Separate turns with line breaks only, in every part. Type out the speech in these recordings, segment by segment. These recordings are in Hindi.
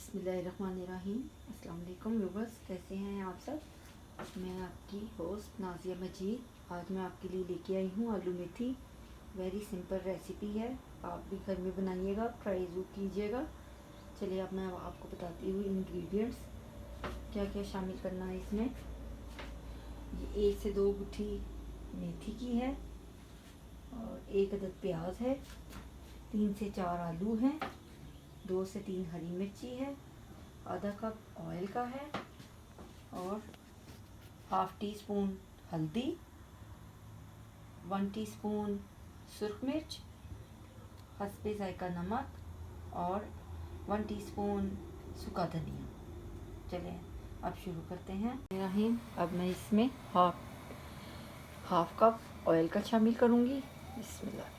बिस्मिल्लाहिर्रहमानिर्रहीम। अस्सलाम वालेकुम व्यूअर्स, कैसे हैं आप सब। मैं आपकी होस्ट नाजिया मजीद। आज मैं आपके लिए लेके आई हूँ आलू मेथी। वेरी सिंपल रेसिपी है, आप भी घर में बनाइएगा, ट्राई ज़रूर कीजिएगा। चलिए अब मैं आपको बताती हूँ इंग्रेडिएंट्स क्या क्या शामिल करना है इसमें। ये 1 से 2 गुठी मेथी की है और 1 अदद प्याज है, 3 से 4 आलू हैं, 2 से 3 हरी मिर्ची है, आधा कप ऑयल का है और हाफ टी स्पून हल्दी, 1 टीस्पून सुरख मिर्च, हस्बे जायका नमक और 1 टीस्पून सूखा धनिया। चलें अब शुरू करते हैं। अब मैं इसमें हाफ कप ऑयल का शामिल करूँगी। बिस्मिल्लाह।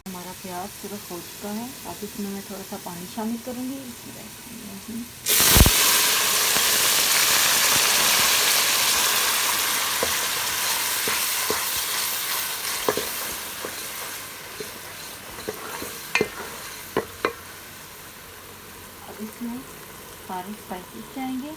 हमारा प्याज सुरख हो चुका है। अब इसमें मैं थोड़ा सा पानी शामिल करूँगी। अब इसमें सारे स्पाइसेस जाएंगे।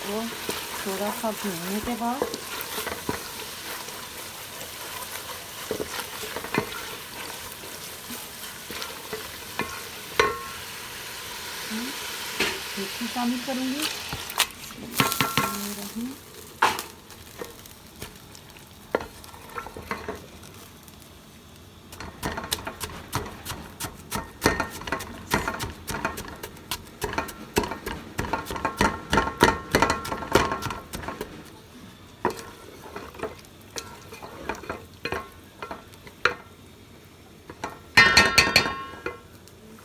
वो थोड़ा सा भूनने के बाद मेथी शामिल करूँगी।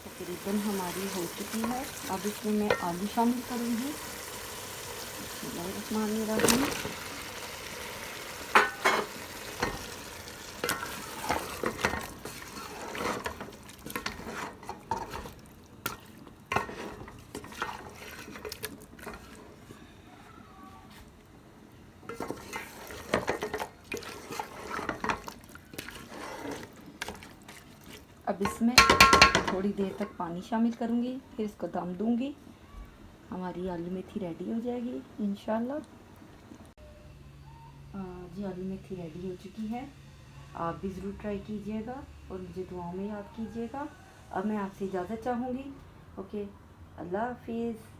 तकरीबन हमारी हो चुकी है। अब इसमें मैं आलू शामिल करूँगी। अब इसमें थोड़ी देर तक पानी शामिल करूँगी, फिर इसको दम दूँगी। हमारी आलू मेथी रेडी हो जाएगी इंशाल्लाह। जी आलू मेथी रेडी हो चुकी है। आप भी ज़रूर ट्राई कीजिएगा और मुझे दुआओं में याद कीजिएगा। अब मैं आपसे इजाज़त चाहूँगी। ओके, अल्लाह हाफिज़।